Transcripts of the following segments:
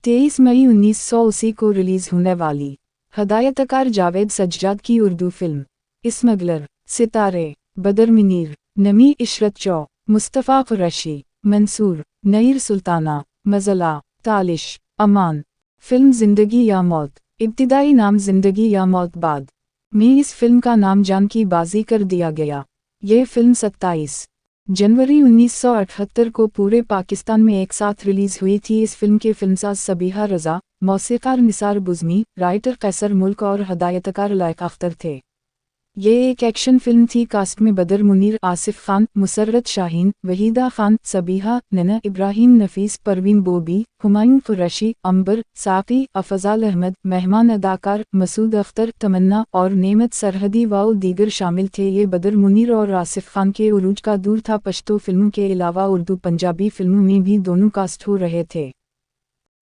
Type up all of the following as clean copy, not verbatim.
23 मई 1980 को रिलीज होने वाली हदायतकार जावेद सज्जाद की उर्दू फिल्म स्मगलर। सितारे बदर मुनीर, नमी इशरत चौ, मुस्तफ़ा कुरैशी, मंसूर, नईर सुल्ताना, मज़ला, तालिश, अमान। फिल्म ज़िंदगी या मौत। इब्तिदाई नाम ज़िंदगी या मौत, बाद में इस फिल्म का नाम जान की बाजी कर दिया गया। ये फिल्म 27 जनवरी 1978 को पूरे पाकिस्तान में एक साथ रिलीज हुई थी। इस फिल्म के फिल्मसाज सबीहा रज़ा, मौसीकार निसार बुज़मी, राइटर कैसर मुल्क और हदायतकार लायक अख्तर थे। ये एक एक्शन फिल्म थी। कास्ट में बदर मुनीर, आसिफ खान, मुसर्रत शाहीन, वहीदा खान, सबीहा, नना इब्राहिम, नफीस, परवीन बोबी, हुमायूं कुरैशी, अंबर, साकी, अफजाल अहमद, मेहमान अदाकार, मसूद अख्तर, तमन्ना और नेमत सरहदी व दीगर शामिल थे। ये बदर मुनीर और आसिफ खान के उरूज का दौर था। पश्तो फिल्मों के अलावा उर्दू पंजाबी फिल्मों में भी दोनों कास्ट हो रहे थे।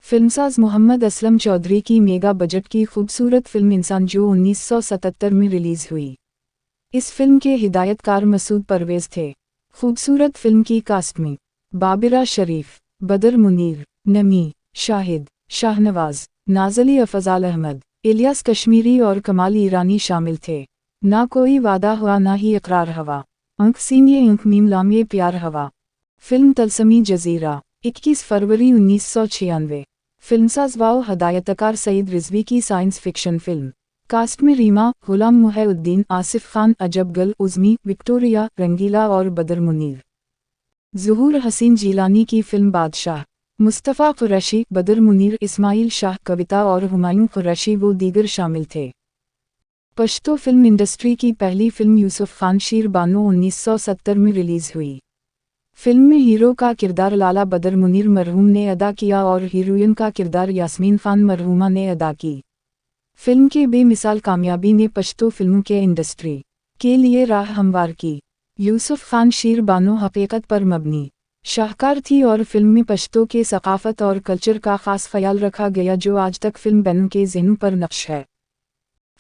फिल्मसाज मोहम्मद असलम चौधरी की मेगा बजट की खूबसूरत फिल्म इंसान, जो 1977 में रिलीज हुई। इस फिल्म के हिदायतकार मसूद परवेज थे। खूबसूरत फिल्म की कास्ट में बाबिरा शरीफ, बदर मुनीर, नमी, शाहिद, शाहनवाज, नाज़ली, अफजाल अहमद, इलियास कश्मीरी और कमाल ईरानी शामिल थे। ना कोई वादा हुआ ना ही इकरार हवा, अंक सीन ये अंक मीम लाम ये प्यार हवा। फिल्म तलसमी जजीरा, 21 फरवरी 1996। फिल्मसाज वाओ हदायतकार सईद रिजवी की साइंस फिक्शन फिल्म। कास्ट में रीमा, गुलाम मुहिउद्दीन, आसिफ खान, अजबगल, उज़मी, विक्टोरिया, रंगीला और बदर मुनीर। ज़ुहूर हसीन जीलानी की फिल्म बादशाह। मुस्तफ़ा कुरैशी, बदर मुनीर, इस्माइल शाह, कविता और हुमायूं कुरैशी वो दीगर शामिल थे। पश्तो फिल्म इंडस्ट्री की पहली फिल्म यूसुफ खान शीर बानो 1970 में रिलीज़ हुई। फिल्म में हीरो का किरदार लाला बदर मुनीर मरहूम ने अदा किया और हीरोइन का किरदार यास्मीन खान मरहूमा ने अदा की। फिल्म के बेमिसाल कामयाबी ने पश्तो फिल्मों के इंडस्ट्री के लिए राह हमवार की। यूसुफ खान शीर बानो हकीकत पर मबनी शाहकार थी और फिल्म में पश्तो के सकाफत और कल्चर का ख़ास ख्याल रखा गया, जो आज तक फिल्म बैनों के ज़हनों पर नक्श है।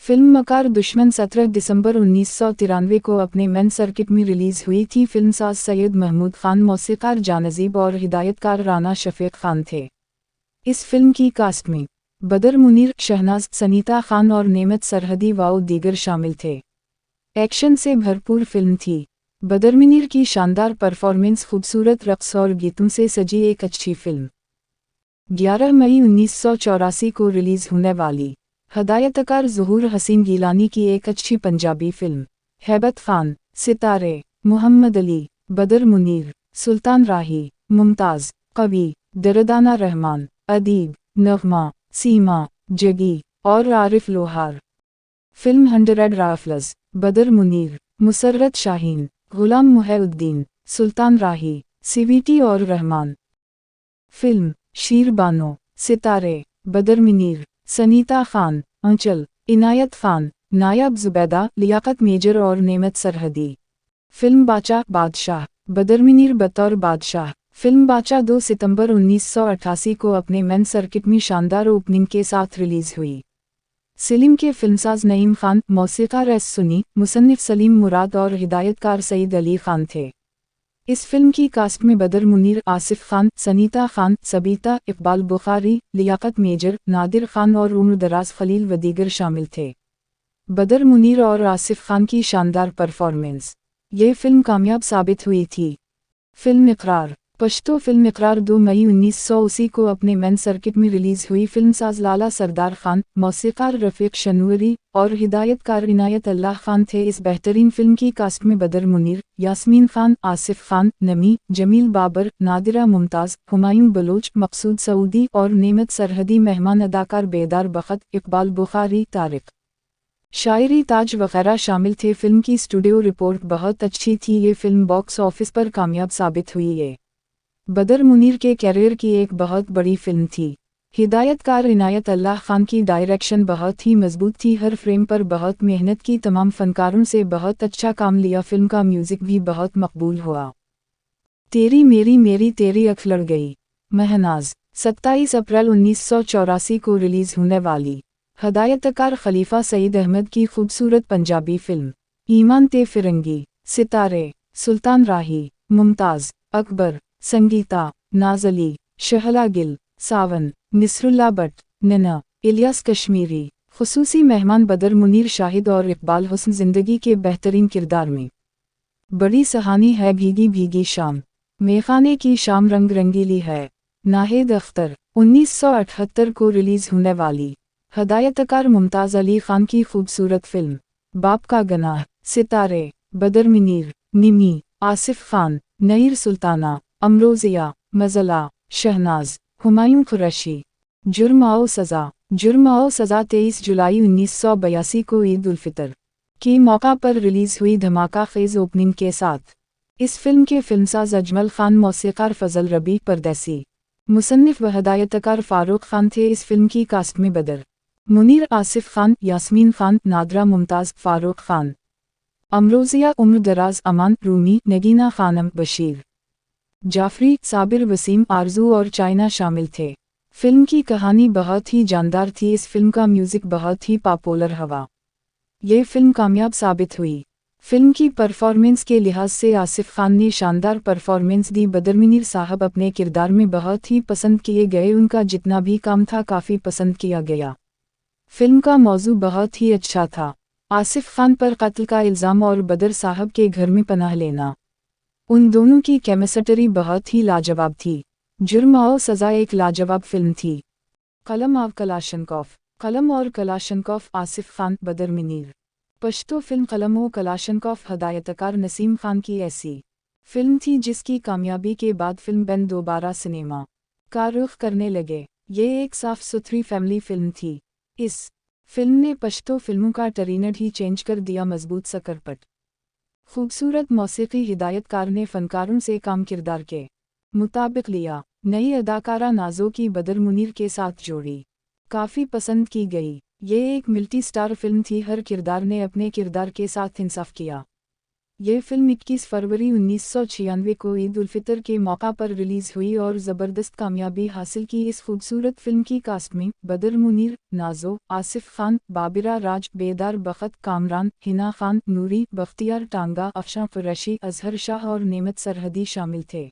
फिल्म मकार दुश्मन 17 दिसंबर 1993 को अपने मेन सर्किट में रिलीज़ हुई थी। फिल्मसाज सैयद महमूद खान, मौसीकार जानज़ीब और हिदायतकार राना शफीक खान थे। इस फिल्म की कास्ट में बदर मुनीर, शहनाज, सनीता खान और नेमत सरहदी व दीगर शामिल थे। एक्शन से भरपूर फिल्म थी। बदर मुनीर की शानदार परफॉर्मेंस, खूबसूरत रक़्स और गीतों से सजी एक अच्छी फिल्म। 11 मई 1984 को रिलीज़ होने वाली हदायतकार ज़ुहूर हसीन गीलानी की एक अच्छी पंजाबी फिल्म हैबत खान। सितारे मोहम्मद अली, बदर मुनीर, सुल्तान राही, मुमताज़, कवि, दरदाना रहमान, अदीब, नग़मा, सीमा, जगी और आरिफ लोहार। फिल्म 100 राफलज, बदर मुनीर, मुसर्रत शाहीन, गुलाम मुहिउद्दीन, सुल्तान राही, सीवीटी और रहमान। फिल्म शीर बानो। सितारे बदर मुनीर, सनीता खान, अंचल, इनायत खान, नायब जुबैदा, लियाकत मेजर और नेमत सरहदी। फिल्म बादशाह। बदर मुनीर बतौर बादशाह। फिल्म बादशाह 2 सितंबर 1988 को अपने मेन सर्किट में शानदार ओपनिंग के साथ रिलीज़ हुई। फिल्म के फिल्मसाज नईम खान, मौसीकार एस सुनी, मुसन्निफ सलीम मुराद और हिदायतकार सईद अली खान थे। इस फिल्म की कास्ट में बदर मुनीर, आसिफ खान, सनीता खान, सबीता, इकबाल बुखारी, लियाकत मेजर, नादिर खान और उम्र दराज खलील व दीगर शामिल थे। बदर मुनीर और आसिफ खान की शानदार परफॉर्मेंस ये फिल्म कामयाब साबित हुई थी। फिल्म इकरार। पश्तो फिल्म इकरार 2 मई 1980 को अपने मेन सर्किट में रिलीज़ हुई। फिल्मसाज लाला सरदार खान, मौसीकार रफ़ीक शनूरी और हिदायतकार इनायत अल्लाह खान थे। इस बेहतरीन फिल्म की कास्ट में बदर मुनीर, यास्मीन खान, आसिफ खान, नमी, जमील बाबर, नादिरा मुमताज़, हुमायूं बलोच, मकसूद सऊदी और नेमत सरहदी। मेहमान अदाकार बेदार बखत, इकबाल बुखारी, तारिक शायरी, ताज वगैरह शामिल थे। फिल्म की स्टूडियो रिपोर्ट बहुत अच्छी थी। ये फिल्म बॉक्स ऑफिस पर कामयाब साबित हुई है। बदर मुनीर के कैरियर की एक बहुत बड़ी फिल्म थी। हिदायतकार इनायत अल्लाह खान की डायरेक्शन बहुत ही मजबूत थी। हर फ्रेम पर बहुत मेहनत की, तमाम फनकारों से बहुत अच्छा काम लिया। फिल्म का म्यूज़िक भी बहुत मकबूल हुआ। तेरी मेरी मेरी तेरी अख लड़ गई, महनाज। 27 अप्रैल 1984 को रिलीज़ होने वाली हदायतकार खलीफा सईद अहमद की खूबसूरत पंजाबी फिल्म ईमान ते फिरंगी। सितारे सुल्तान राही, मुमताज़, अकबर, संगीता, नाज़ली, शहला गिल, सावन, नसरुल्लाह भट्ट, नन्हा, इलियास कश्मीरी। खुसूसी मेहमान बदर मुनीर शाहिद और इकबाल हुस्न जिंदगी के बेहतरीन किरदार में। बड़ी सहानी है भीगी भीगी शाम, मेखाने की शाम रंग रंगीली है। नाहिद अख्तर। 1978 को रिलीज होने वाली हदायतकार मुमताज़ अली खान की खूबसूरत फिल्म बाप का गनाह। सितारे बदर मुनीर, निमी, आसिफ खान, नईर सुल्ताना, अमरोजिया, मज़ला, शहनाज, हुमायूं कुरैशी। जुर्म आओ सज़ा। जुर्म आओ सज़ा 23 जुलाई 1982 को ईद उल फितर के मौका पर रिलीज हुई धमाका खेज ओपनिंग के साथ। इस फिल्म के फिल्मसाज अजमल खान, मौसीकार फजल रबी, परदेसी मुसन्निफ व हदायतकार फारूक खान थे। इस फिल्म की कास्ट में बदर मुनीर, आसिफ खान, यास्मीन खान, नादरा मुमताज़, फारूक खान, अमरोजिया, उम्र दराज, अमान, रूमी, नगीना खानम, बशीर, जाफरी, साबिर, वसीम, आरजू और चाइना शामिल थे। फिल्म की कहानी बहुत ही जानदार थी। इस फिल्म का म्यूज़िक बहुत ही पॉपुलर हवा। ये फिल्म कामयाब साबित हुई। फिल्म की परफॉर्मेंस के लिहाज से आसिफ खान ने शानदार परफॉर्मेंस दी। बदर मुनीर साहब अपने किरदार में बहुत ही पसंद किए गए। उनका जितना भी काम था काफ़ी पसंद किया गया। फिल्म का मौजू बहुत ही अच्छा था। आसिफ खान पर कत्ल का इल्ज़ाम और बदर साहब के घर में पनाह लेना, उन दोनों की केमिस्ट्री बहुत ही लाजवाब थी। जुर्म और सज़ा एक लाजवाब फिल्म थी। कलम और कलाशनकॉफ। कलम और कलाशनकॉफ, आसिफ खान, बदर मुनीर। पश्तो फिल्म कलम और कलाशनकॉफ हदायतकार नसीम खान की ऐसी फिल्म थी जिसकी कामयाबी के बाद फिल्म बैन दोबारा सिनेमा का रुख करने लगे। ये एक साफ सुथरी फैमिली फिल्म थी। इस फिल्म ने पश्तो फिल्मों का ट्रेंड ही चेंज कर दिया। मजबूत सकरपट, खूबसूरत मौसीकी, हिदायतकार ने फनकारों से काम किरदार के मुताबिक लिया। नई अदाकारा नाजो की बदर मुनीर के साथ जोड़ी काफ़ी पसंद की गई। ये एक मल्टी स्टार फिल्म थी। हर किरदार ने अपने किरदार के साथ इंसाफ किया। ये फिल्म 21 फरवरी 1996 को ईद उल फितर के मौका पर रिलीज़ हुई और ज़बरदस्त कामयाबी हासिल की। इस खूबसूरत फिल्म की कास्ट में बदर मुनीर, नाजो, आसिफ खान, बाबिरा राज, बेदार बखत, कामरान, हिना खान, नूरी, बख्तियार टांगा, अफशां कुरैशी, अजहर शाह और नेमत सरहदी शामिल थे।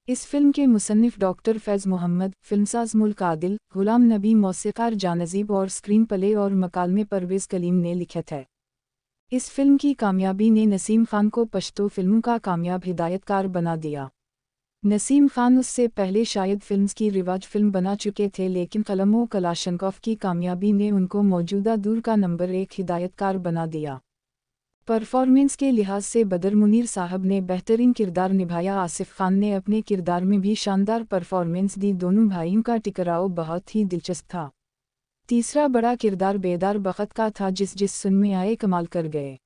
इस फिल्म के मुसन्निफ डॉक्टर फैज़ मोहम्मद, फिल्मसाज मुल्क आदिल, गुलाम नबी, मौसीकार जानज़ीब और स्क्रीन प्ले और मकालमे परवेज़ कलीम ने लिखत है। इस फिल्म की कामयाबी ने नसीम खान को पश्तो फिल्मों का कामयाब हिदायतकार बना दिया। नसीम खान उससे पहले शायद फिल्म्स की रिवाज फिल्म बना चुके थे, लेकिन कलमों कलाशनकॉफ की कामयाबी ने उनको मौजूदा दौर का नंबर 1 हिदायतकार बना दिया। परफॉर्मेंस के लिहाज से बदर मुनीर साहब ने बेहतरीन किरदार निभाया। आसिफ खान ने अपने किरदार में भी शानदार परफॉर्मेंस दी। दोनों भाइयों का टकराव बहुत ही दिलचस्प था। तीसरा बड़ा किरदार बेदार बखत का था जिस सुन में आए कमाल कर गए।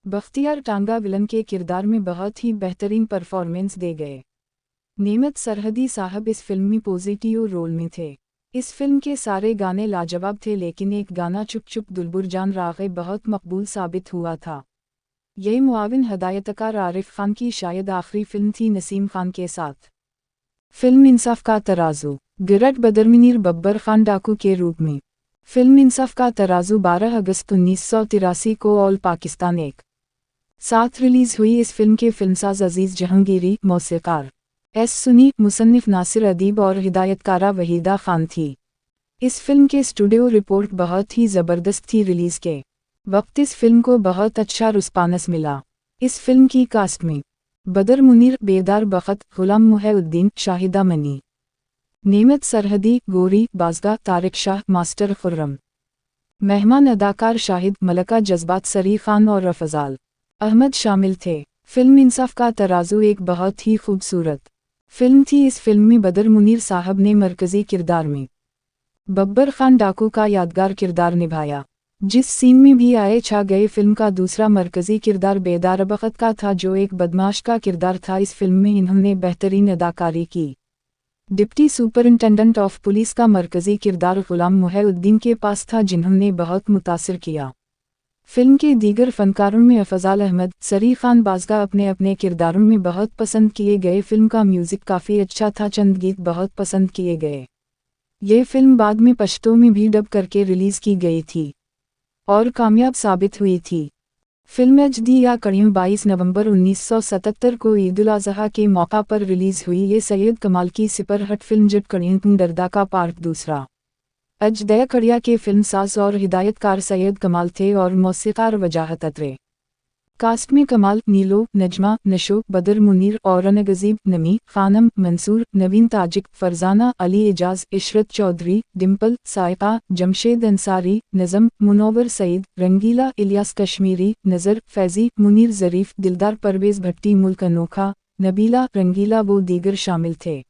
बख्तियार टांगा विलन के किरदार में बहुत ही बेहतरीन परफॉर्मेंस दे गए। नेमत सरहदी साहब इस फिल्म में पॉजिटिव रोल में थे। इस फिल्म के सारे गाने लाजवाब थे, लेकिन एक गाना चुप चुप दुलबुर जान रागे बहुत मकबूल साबित हुआ था। यह मुआविन हदायतकार आरिफ खान की शायद आखिरी फिल्म थी नसीम खान के साथ। फिल्म इंसाफ का तराजू। गिरट बदर मुनीर बब्बर खान डाकू के रूप में। फिल्म इंसाफ का तराजू 12 अगस्त 1983 को ऑल पाकिस्तान एक साथ रिलीज हुई। इस फिल्म के फिल्मसाज अजीज जहांगीरी, मौसीकार एस सुनी, मुसन्निफ नासिर अदीब और हिदायतकारा वहीदा खान थी। इस फिल्म के स्टूडियो रिपोर्ट बहुत ही ज़बरदस्त थी। रिलीज़ के वक्त इस फिल्म को बहुत अच्छा रिस्पांस मिला। इस फिल्म की कास्ट में बदर मुनीर, बेदार बखत, गुलाम मुहिउद्दीन, शाहिदा मनी, नेमत सरहदी, गोरी, बाज़गा, तारिक शाह, मास्टर खुर्रम। मेहमान अदाकार शाहिद, मलका जज्बात, सरी खान और रफ़ज़ाल अहमद शामिल थे। फिल्म इंसाफ का तराजू एक बहुत ही खूबसूरत फिल्म थी। इस फिल्म में बदर मुनीर साहब ने मरकज़ी किरदार में बब्बर खान डाकू का यादगार किरदार निभाया। जिस सीन में भी आए छा गए। फिल्म का दूसरा मरकज़ी किरदार बेदार बखत का था, जो एक बदमाश का किरदार था। इस फिल्म में इन्होंने बेहतरीन अदाकारी की। डिप्टी सुपरिंटेंडेंट ऑफ पुलिस का मरकज़ी किरदार गुलाम मुहिउद्दीन के पास था, जिन्होंने बहुत मुतासिर किया। फिल्म के दीगर फनकारों में अफजाल अहमद, सरी खान, बाज़गा अपने अपने किरदारों में बहुत पसंद किए गए। फिल्म का म्यूज़िक काफ़ी अच्छा था, चंद गीत बहुत पसंद किए गए। ये फिल्म बाद में पश्तो में भी डब करके रिलीज़ की गई थी और कामयाब साबित हुई थी। फिल्म HD या कड़ियों 22 नवंबर 1977 को ईद उल अज़हा के मौका पर रिलीज हुई। ये सैयद कमाल की सिपरहट फिल्म जट कड़ियों तुम डरदा का पार्ट दूसरा। अजदय कड़िया के फिल्म साज और हिदायतकार सैयद कमाल थे और मौसीकार वजाहत अतरे। कास्ट में कमाल, नीलो, नजमा, नशो, बदर मुनीर, औरंगज़ेब, नमी, खानम, मंसूर, नवीन ताजिक, फरजाना, अली एजाज, इशरत चौधरी, डिम्पल, साइका, जमशेद अंसारी, नज़म, मुनव्वर सईद, रंगीला, इलियास कश्मीरी, नज़र, फैज़ी, मुनीर ज़रीफ, दिलदार, परवेज़ भट्टी, मुल्क अनोखा, नबीला, रंगीला वो दीगर शामिल थे।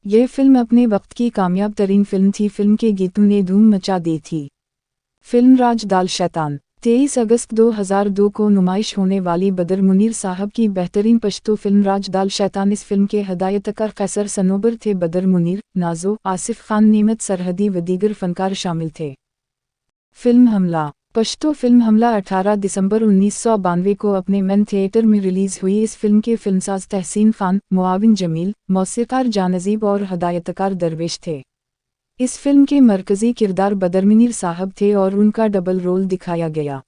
यह फिल्म अपने वक्त की कामयाब तरीन फिल्म थी। फिल्म के गीतों ने धूम मचा दी थी। फिल्म राज दाल शैतान 23 अगस्त 2002 को नुमाइश होने वाली बदर मुनीर साहब की बेहतरीन पश्तो फिल्म राज दाल शैतान। इस फिल्म के हदायतकार कैसर सनोबर थे। बदर मुनीर, नाजो, आसिफ खान, नेमत सरहदी व दीगर फनकार शामिल थे। फिल्म हमला पश्तो फिल्म हमला 18 दिसंबर 1992 को अपने मेन थिएटर में रिलीज हुई। इस फिल्म के फिल्मसाज तहसीन खान, मुआविन जमील, मौसीकार जानज़ीब और हदायतकार दरवेश थे। इस फिल्म के मरकज़ी किरदार बदर मुनीर साहब थे और उनका डबल रोल दिखाया गया।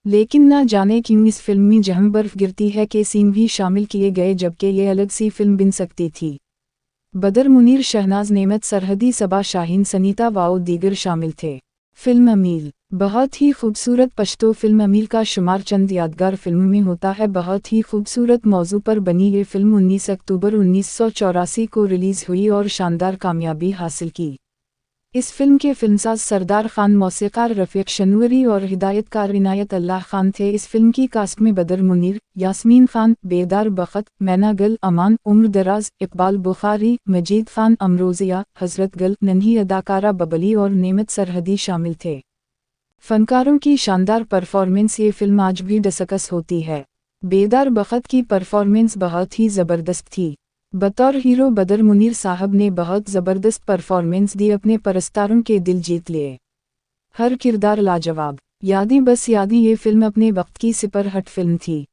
लेकिन ना जाने क्यों इस फिल्म में जहां बर्फ गिरती है के सीन भी शामिल किए गए, जबकि ये अलग सी फिल्म बन सकती थी। बदर मुनीर, शहनाज, नेमत सरहदी, सबा शाहीन, सनीता वाओ दीगर शामिल थे। फिल्म अमील बहुत ही खूबसूरत पश्तो फिल्म अमील का शुमार चंद यादगार फिल्म में होता है। बहुत ही खूबसूरत मौजू पर बनी ये फिल्म 19 अक्टूबर 1984 को रिलीज़ हुई और शानदार कामयाबी हासिल की। इस फिल्म के फिल्मसाज सरदार खान, मौसीकार रफ़ीक शनवरी और हिदायतकार इनायत अल्लाह खान थे। इस फिल्म की कास्ट में बदर मुनीर, यास्मीन खान, बेदार बखत, मैना गल, अमान, उम्र दराज, इकबाल बुखारी, मजीद खान, अमरोजिया, हजरत गल, नन्ही अदाकारा बबली और नेमत सरहदी शामिल थे। फनकारों की शानदार परफॉर्मेंस। ये फिल्म आज भी डिस्कस होती है। बेदार बखत की परफॉर्मेंस बहुत ही ज़बरदस्त थी। बतौर हीरो बदर मुनीर साहब ने बहुत ज़बरदस्त परफॉर्मेंस दी, अपने परस्तारों के दिल जीत लिए। हर किरदार लाजवाब। यादें बस यादें ये फिल्म अपने वक्त की सिपरहट फिल्म थी।